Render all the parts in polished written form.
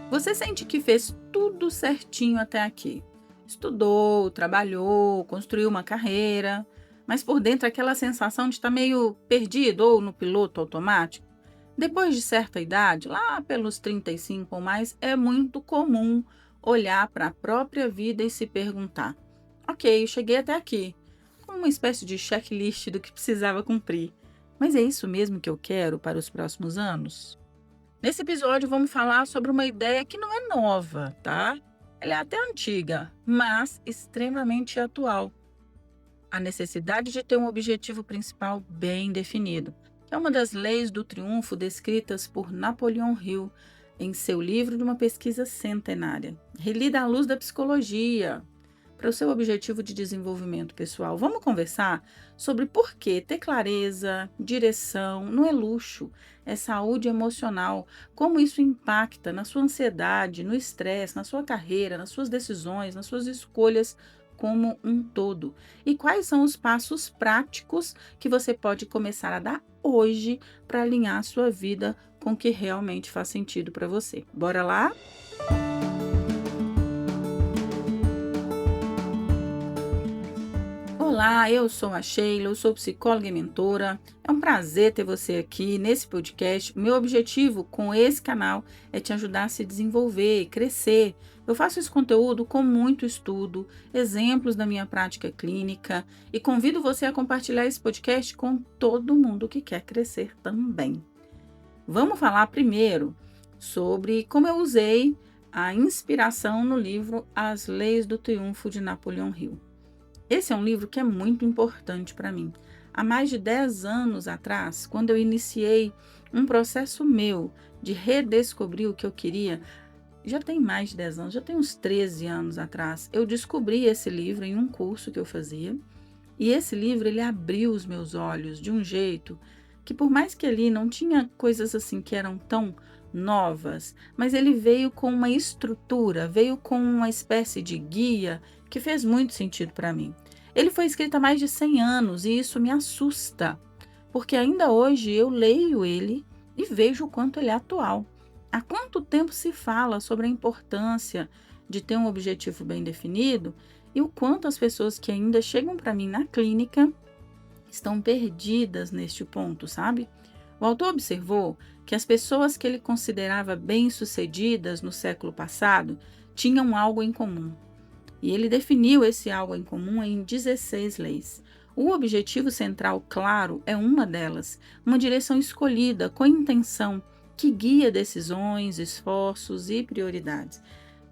Você sente que fez tudo certinho até aqui. Estudou, trabalhou, construiu uma carreira, mas por dentro aquela sensação de estar meio perdido ou no piloto automático? Depois de certa idade, lá pelos 35 ou mais, é muito comum olhar para a própria vida e se perguntar: ok, eu cheguei até aqui, com uma espécie de checklist do que precisava cumprir. Mas é isso mesmo que eu quero para os próximos anos? Nesse episódio, vamos falar sobre uma ideia que não é nova, tá? Ela é até antiga, mas extremamente atual. A necessidade de ter um objetivo principal bem definido, que é uma das leis do triunfo descritas por Napoleão Hill em seu livro de uma pesquisa centenária, relida à luz da psicologia, para o seu objetivo de desenvolvimento pessoal. Vamos conversar sobre por que ter clareza, direção, não é luxo, é saúde emocional, como isso impacta na sua ansiedade, no estresse, na sua carreira, nas suas decisões, nas suas escolhas como um todo. E quais são os passos práticos que você pode começar a dar hoje para alinhar a sua vida com o que realmente faz sentido para você. Bora lá? Olá, eu sou a Sheila, eu sou psicóloga e mentora. É um prazer ter você aqui nesse podcast. Meu objetivo com esse canal é te ajudar a se desenvolver, crescer. Eu faço esse conteúdo com muito estudo, exemplos da minha prática clínica e convido você a compartilhar esse podcast com todo mundo que quer crescer também. Vamos falar primeiro sobre como eu usei a inspiração no livro As Leis do Triunfo de Napoleão Hill. Esse é um livro que é muito importante para mim. Há mais de 10 anos atrás, quando eu iniciei um processo meu de redescobrir o que eu queria, já tem mais de 10 anos, já tem uns 13 anos atrás, eu descobri esse livro em um curso que eu fazia. E esse livro, ele abriu os meus olhos de um jeito que, por mais que ali não tinha coisas assim que eram tão novas, mas ele veio com uma estrutura, veio com uma espécie de guia que fez muito sentido para mim. Ele foi escrito há mais de 100 anos e isso me assusta, porque ainda hoje eu leio ele e vejo o quanto ele é atual. Há quanto tempo se fala sobre a importância de ter um objetivo bem definido e o quanto as pessoas que ainda chegam para mim na clínica estão perdidas neste ponto, sabe? O autor observou que as pessoas que ele considerava bem-sucedidas no século passado tinham algo em comum. E ele definiu esse algo em comum em 16 leis. O objetivo central, claro, é uma delas, uma direção escolhida com intenção que guia decisões, esforços e prioridades.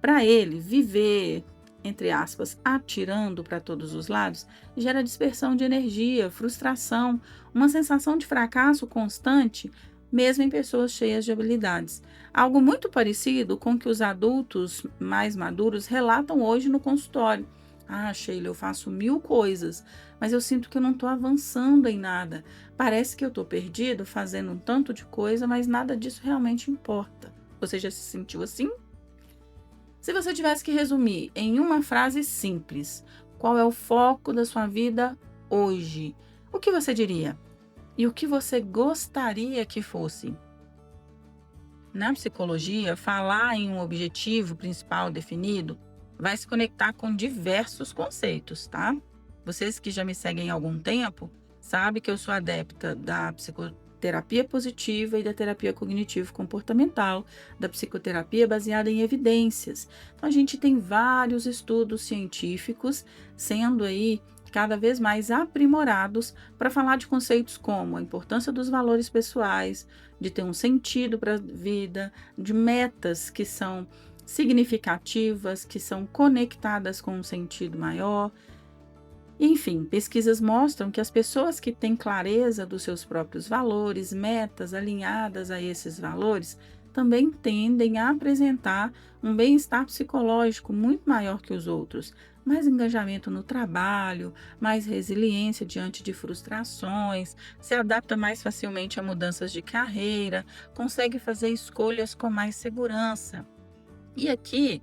Para ele, viver, entre aspas, atirando para todos os lados, gera dispersão de energia, frustração, uma sensação de fracasso constante, mesmo em pessoas cheias de habilidades. Algo muito parecido com o que os adultos mais maduros relatam hoje no consultório. Ah, Sheila, eu faço 1000 coisas, mas eu sinto que eu não estou avançando em nada. Parece que eu estou perdido fazendo um tanto de coisa, mas nada disso realmente importa. Você já se sentiu assim? Se você tivesse que resumir em uma frase simples, qual é o foco da sua vida hoje? O que você diria? E o que você gostaria que fosse? Na psicologia, falar em um objetivo principal definido vai se conectar com diversos conceitos, tá? Vocês que já me seguem há algum tempo sabem que eu sou adepta da psicoterapia positiva e da terapia cognitivo-comportamental, da psicoterapia baseada em evidências. Então, a gente tem vários estudos científicos sendo aí cada vez mais aprimorados para falar de conceitos como a importância dos valores pessoais, de ter um sentido para a vida, de metas que são significativas, que são conectadas com um sentido maior. Enfim, pesquisas mostram que as pessoas que têm clareza dos seus próprios valores, metas alinhadas a esses valores, também tendem a apresentar um bem-estar psicológico muito maior que os outros, mais engajamento no trabalho, mais resiliência diante de frustrações, se adapta mais facilmente a mudanças de carreira, consegue fazer escolhas com mais segurança. E aqui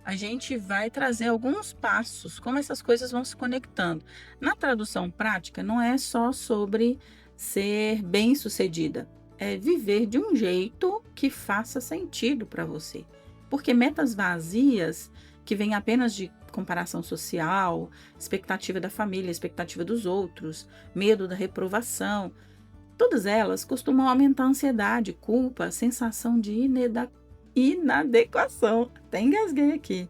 a gente vai trazer alguns passos, como essas coisas vão se conectando. Na tradução prática, não é só sobre ser bem-sucedida, é viver de um jeito que faça sentido para você. Porque metas vazias, que vêm apenas de comparação social, expectativa da família, expectativa dos outros, medo da reprovação, todas elas costumam aumentar a ansiedade, culpa, sensação de inadequação. Até engasguei aqui.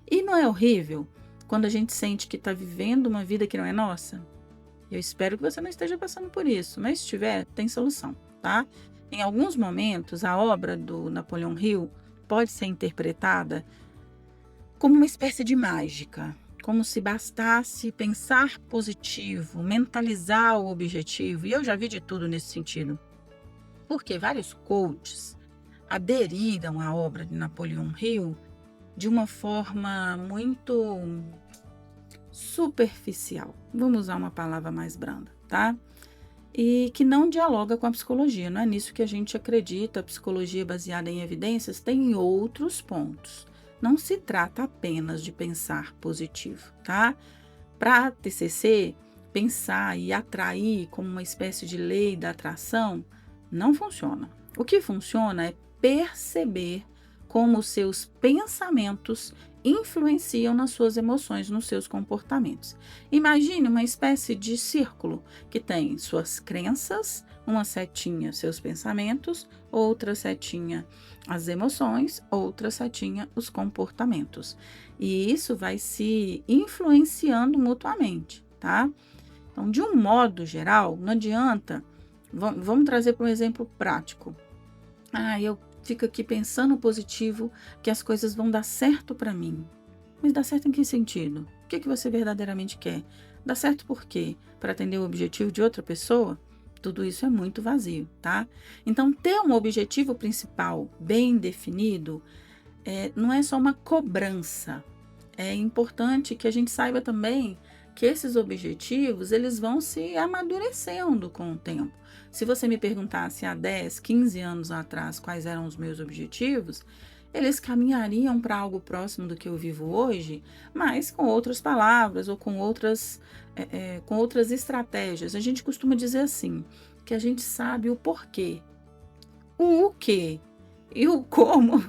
E não é horrível quando a gente sente que está vivendo uma vida que não é nossa? Eu espero que você não esteja passando por isso, mas se tiver, tem solução, tá? Em alguns momentos, a obra do Napoleão Hill pode ser interpretada como uma espécie de mágica, como se bastasse pensar positivo, mentalizar o objetivo, e eu já vi de tudo nesse sentido, porque vários coaches aderiram à obra de Napoleão Hill de uma forma muito superficial, vamos usar uma palavra mais branda, tá? E que não dialoga com a psicologia, não é nisso que a gente acredita. A psicologia baseada em evidências tem outros pontos. Não se trata apenas de pensar positivo, tá? Para TCC, pensar e atrair como uma espécie de lei da atração não funciona. O que funciona é perceber como os seus pensamentos influenciam nas suas emoções, nos seus comportamentos. Imagine uma espécie de círculo que tem suas crenças, uma setinha seus pensamentos, outra setinha as emoções, outra setinha os comportamentos. E isso vai se influenciando mutuamente, tá? Então, de um modo geral, não adianta. Vamos trazer para um exemplo prático. Eu fico aqui pensando positivo que as coisas vão dar certo para mim. Mas dá certo em que sentido? O que você verdadeiramente quer? Dá certo por quê? Para atender o objetivo de outra pessoa? Tudo isso é muito vazio, tá? Então, ter um objetivo principal bem definido não é só uma cobrança. É importante que a gente saiba também que esses objetivos, eles vão se amadurecendo com o tempo. Se você me perguntasse há 10, 15 anos atrás quais eram os meus objetivos, eles caminhariam para algo próximo do que eu vivo hoje, mas com outras palavras ou com outras estratégias. A gente costuma dizer assim, que a gente sabe o porquê, o quê e o como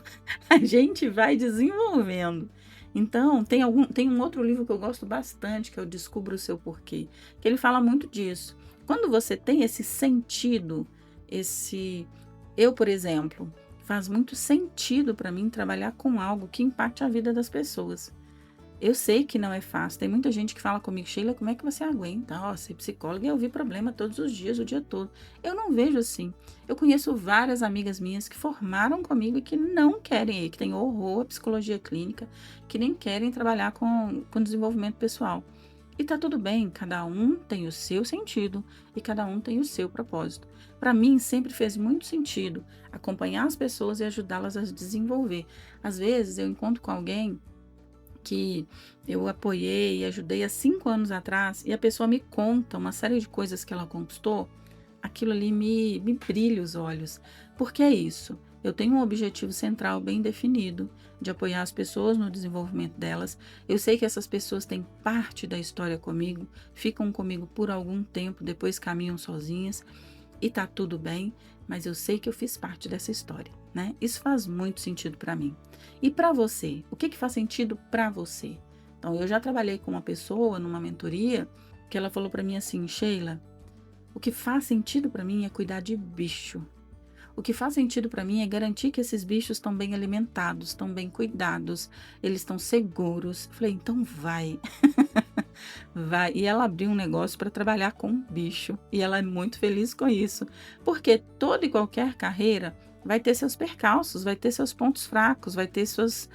a gente vai desenvolvendo. Então, tem um outro livro que eu gosto bastante, que é o Descubra o Seu Porquê, que ele fala muito disso. Quando você tem esse sentido, eu, por exemplo, faz muito sentido para mim trabalhar com algo que impacte a vida das pessoas. Eu sei que não é fácil. Tem muita gente que fala comigo, Sheila, como é que você aguenta? Ser psicóloga e ouvir problema todos os dias, o dia todo. Eu não vejo assim. Eu conheço várias amigas minhas que formaram comigo e que não querem, que têm horror à psicologia clínica, que nem querem trabalhar com desenvolvimento pessoal. E tá tudo bem, cada um tem o seu sentido e cada um tem o seu propósito. Para mim, sempre fez muito sentido acompanhar as pessoas e ajudá-las a desenvolver. Às vezes, eu encontro com alguém que eu apoiei e ajudei há 5 anos atrás e a pessoa me conta uma série de coisas que ela conquistou, aquilo ali me brilha os olhos. Porque é isso, eu tenho um objetivo central bem definido de apoiar as pessoas no desenvolvimento delas. Eu sei que essas pessoas têm parte da história comigo, ficam comigo por algum tempo, depois caminham sozinhas e tá tudo bem, mas eu sei que eu fiz parte dessa história, né? Isso faz muito sentido para mim. E para você? O que faz sentido para você? Então, eu já trabalhei com uma pessoa numa mentoria que ela falou para mim assim, Sheila, o que faz sentido para mim é cuidar de bicho. O que faz sentido para mim é garantir que esses bichos estão bem alimentados, estão bem cuidados, eles estão seguros. Eu falei, então vai. Vai. E ela abriu um negócio para trabalhar com bicho. E ela é muito feliz com isso. Porque toda e qualquer carreira vai ter seus percalços, vai ter seus pontos fracos, vai ter suas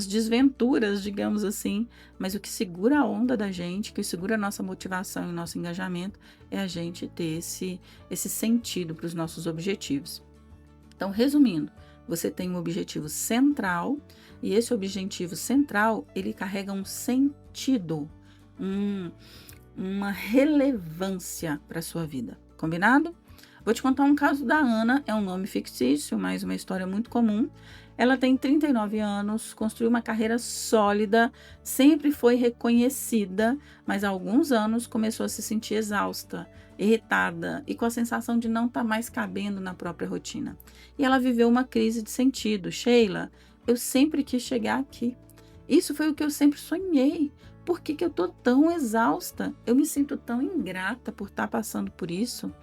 desventuras, digamos assim. Mas o que segura a onda da gente, o que segura a nossa motivação e o nosso engajamento, é a gente ter esse sentido para os nossos objetivos. Então, resumindo, você tem um objetivo central e esse objetivo central, ele carrega um sentido, uma relevância para a sua vida. Combinado? Vou te contar um caso da Ana, é um nome fictício, mas uma história muito comum. Ela tem 39 anos, construiu uma carreira sólida, sempre foi reconhecida, mas há alguns anos começou a se sentir exausta, irritada e com a sensação de não estar mais cabendo na própria rotina. E ela viveu uma crise de sentido. Sheila, eu sempre quis chegar aqui. Isso foi o que eu sempre sonhei. Por que que eu tô tão exausta? Eu me sinto tão ingrata por estar passando por isso.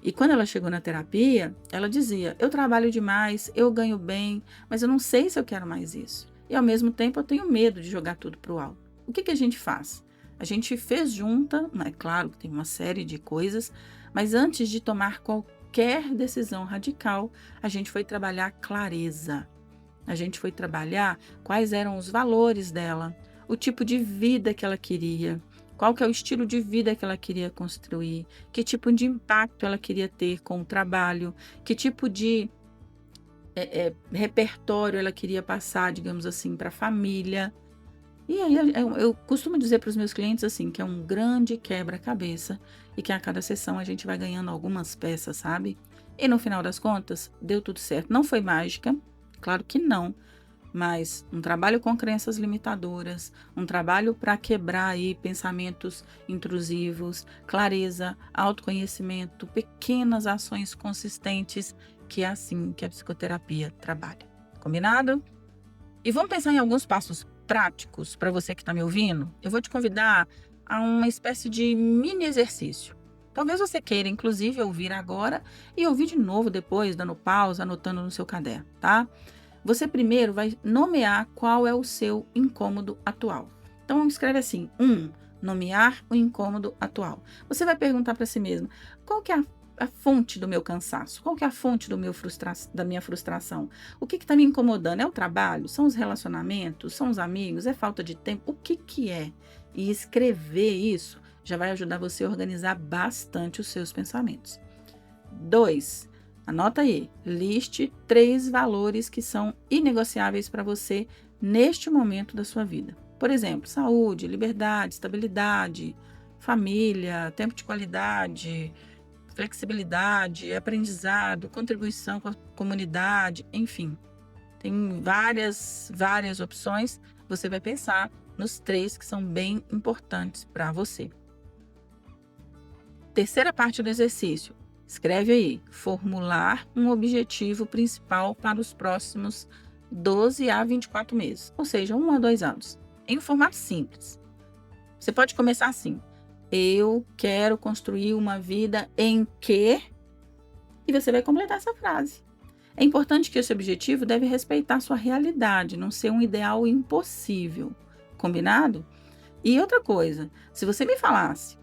E quando ela chegou na terapia, ela dizia: eu trabalho demais, eu ganho bem, mas eu não sei se eu quero mais isso. E ao mesmo tempo eu tenho medo de jogar tudo para o alto. O que que a gente faz? A gente fez junta, é claro que tem uma série de coisas, mas antes de tomar qualquer decisão radical, a gente foi trabalhar clareza. A gente foi trabalhar quais eram os valores dela, o tipo de vida que ela queria, qual que é o estilo de vida que ela queria construir, que tipo de impacto ela queria ter com o trabalho, que tipo de repertório ela queria passar, digamos assim, para a família. E aí eu costumo dizer para os meus clientes assim, que é um grande quebra-cabeça e que a cada sessão a gente vai ganhando algumas peças, sabe? E no final das contas, deu tudo certo. Não foi mágica, claro que não, mas um trabalho com crenças limitadoras, um trabalho para quebrar aí pensamentos intrusivos, clareza, autoconhecimento, pequenas ações consistentes, que é assim que a psicoterapia trabalha. Combinado? E vamos pensar em alguns passos práticos para você que está me ouvindo. Eu vou te convidar a uma espécie de mini exercício. Talvez você queira, inclusive, ouvir agora e ouvir de novo depois, dando pausa, anotando no seu caderno, tá? Você primeiro vai nomear qual é o seu incômodo atual. Então, escreve assim: nomear o incômodo atual. Você vai perguntar para si mesmo: qual que é a fonte do meu cansaço? Qual que é a fonte da minha frustração? O que está me incomodando? É o trabalho? São os relacionamentos? São os amigos? É falta de tempo? O que que é? E escrever isso já vai ajudar você a organizar bastante os seus pensamentos. 2. Anota aí, liste 3 valores que são inegociáveis para você neste momento da sua vida. Por exemplo, saúde, liberdade, estabilidade, família, tempo de qualidade, flexibilidade, aprendizado, contribuição com a comunidade, enfim. Tem várias opções. Você vai pensar nos 3 que são bem importantes para você. Terceira parte do exercício. Escreve aí: formular um objetivo principal para os próximos 12 a 24 meses, ou seja, 1 a 2 anos, em um formato simples. Você pode começar assim: eu quero construir uma vida em que... E você vai completar essa frase. É importante que esse objetivo deve respeitar sua realidade, não ser um ideal impossível. Combinado? E outra coisa, se você me falasse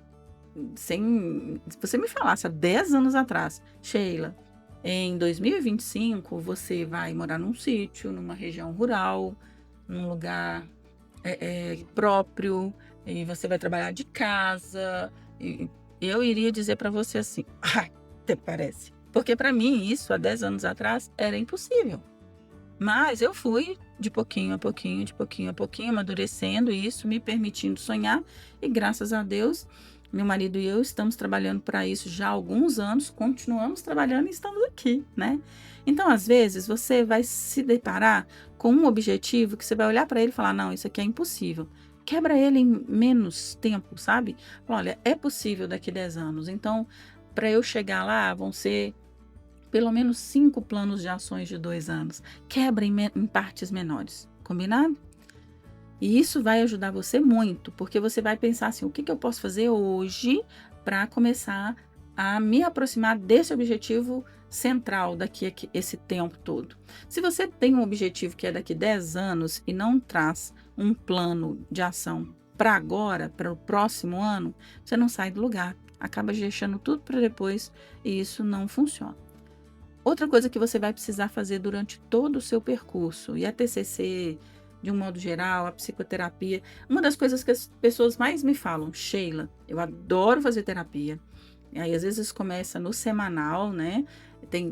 há 10 anos atrás: Sheila, em 2025 você vai morar num sítio, numa região rural, num lugar próprio, e você vai trabalhar de casa, e eu iria dizer para você assim: até parece. Porque para mim isso há 10 anos atrás era impossível. Mas eu fui de pouquinho a pouquinho, amadurecendo isso, me permitindo sonhar, e graças a Deus, meu marido e eu estamos trabalhando para isso já há alguns anos, continuamos trabalhando e estamos aqui, né? Então, às vezes, você vai se deparar com um objetivo que você vai olhar para ele e falar: não, isso aqui é impossível. Quebra ele em menos tempo, sabe? Olha, é possível daqui a 10 anos. Então, para eu chegar lá, vão ser pelo menos 5 planos de ações de 2 anos. Quebra em partes menores, combinado? E isso vai ajudar você muito, porque você vai pensar assim: o que eu posso fazer hoje para começar a me aproximar desse objetivo central daqui a esse tempo todo. Se você tem um objetivo que é daqui a 10 anos e não traz um plano de ação para agora, para o próximo ano, você não sai do lugar, acaba deixando tudo para depois e isso não funciona. Outra coisa que você vai precisar fazer durante todo o seu percurso, e a TCC, de um modo geral, a psicoterapia, uma das coisas que as pessoas mais me falam: Sheila, eu adoro fazer terapia. E aí, às vezes, começa no semanal, né?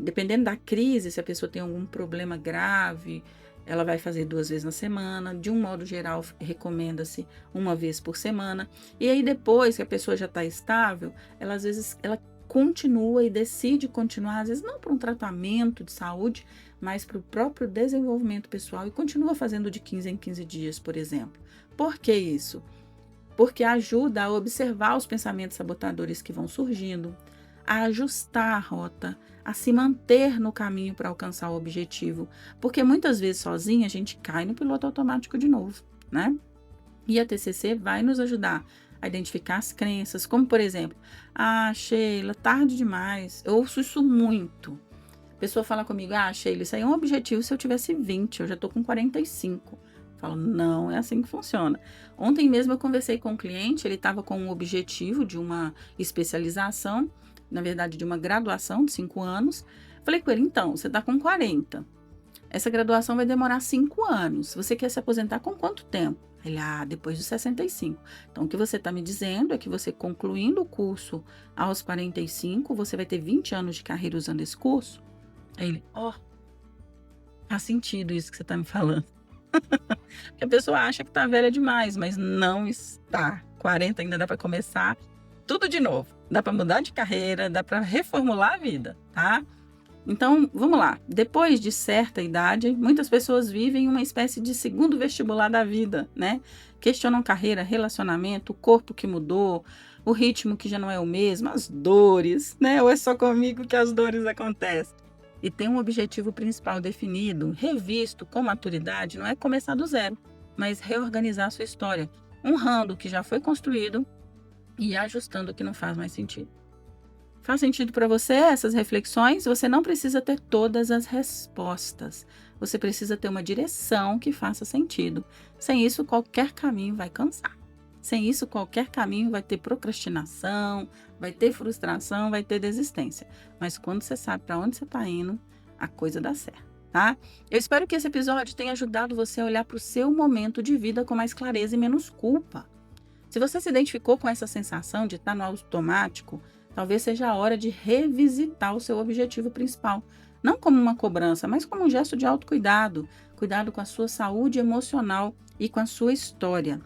Dependendo da crise, se a pessoa tem algum problema grave, ela vai fazer 2 vezes na semana. De um modo geral, recomenda-se 1 vez por semana. E aí, depois que a pessoa já está estável, às vezes, ela continua e decide continuar, às vezes não para um tratamento de saúde, mas para o próprio desenvolvimento pessoal, e continua fazendo de 15 em 15 dias, por exemplo. Por que isso? Porque ajuda a observar os pensamentos sabotadores que vão surgindo, a ajustar a rota, a se manter no caminho para alcançar o objetivo. Porque muitas vezes sozinha a gente cai no piloto automático de novo, né? E a TCC vai nos ajudar a identificar as crenças, como por exemplo, Sheila, tarde demais. Eu ouço isso muito. A pessoa fala comigo, Sheila, isso aí é um objetivo se eu tivesse 20, eu já tô com 45. Eu falo, não é assim que funciona. Ontem mesmo eu conversei com um cliente, ele estava com um objetivo de uma especialização, na verdade de uma graduação de 5 anos. Falei com ele, então, você tá com 40. Essa graduação vai demorar 5 anos. Você quer se aposentar com quanto tempo? Ele, depois dos 65. Então, o que você está me dizendo é que você concluindo o curso aos 45, você vai ter 20 anos de carreira usando esse curso? Aí ele, faz sentido isso que você está me falando. Porque a pessoa acha que está velha demais, mas não está. 40 ainda dá para começar tudo de novo. Dá para mudar de carreira, dá para reformular a vida, tá? Então, vamos lá. Depois de certa idade, muitas pessoas vivem uma espécie de segundo vestibular da vida, né? Questionam carreira, relacionamento, o corpo que mudou, o ritmo que já não é o mesmo, as dores, né? Ou é só comigo que as dores acontecem? E tem um objetivo principal definido, revisto com maturidade, não é começar do zero, mas reorganizar a sua história, honrando o que já foi construído e ajustando o que não faz mais sentido. Faz sentido para você essas reflexões? Você não precisa ter todas as respostas. Você precisa ter uma direção que faça sentido. Sem isso, qualquer caminho vai cansar. Sem isso, qualquer caminho vai ter procrastinação, vai ter frustração, vai ter desistência. Mas quando você sabe para onde você está indo, a coisa dá certo, tá? Eu espero que esse episódio tenha ajudado você a olhar para o seu momento de vida com mais clareza e menos culpa. Se você se identificou com essa sensação de estar no automático, talvez seja a hora de revisitar o seu objetivo principal. Não como uma cobrança, mas como um gesto de autocuidado. Cuidado com a sua saúde emocional e com a sua história.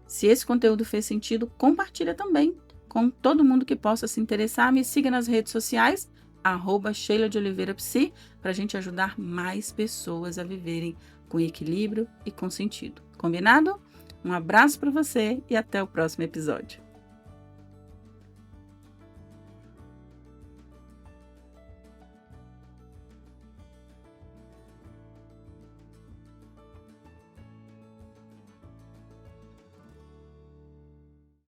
Se esse conteúdo fez sentido, compartilha também com todo mundo que possa se interessar. Me siga nas redes sociais, @Sheila de Oliveira Psi, para a gente ajudar mais pessoas a viverem com equilíbrio e com sentido. Combinado? Um abraço para você e até o próximo episódio.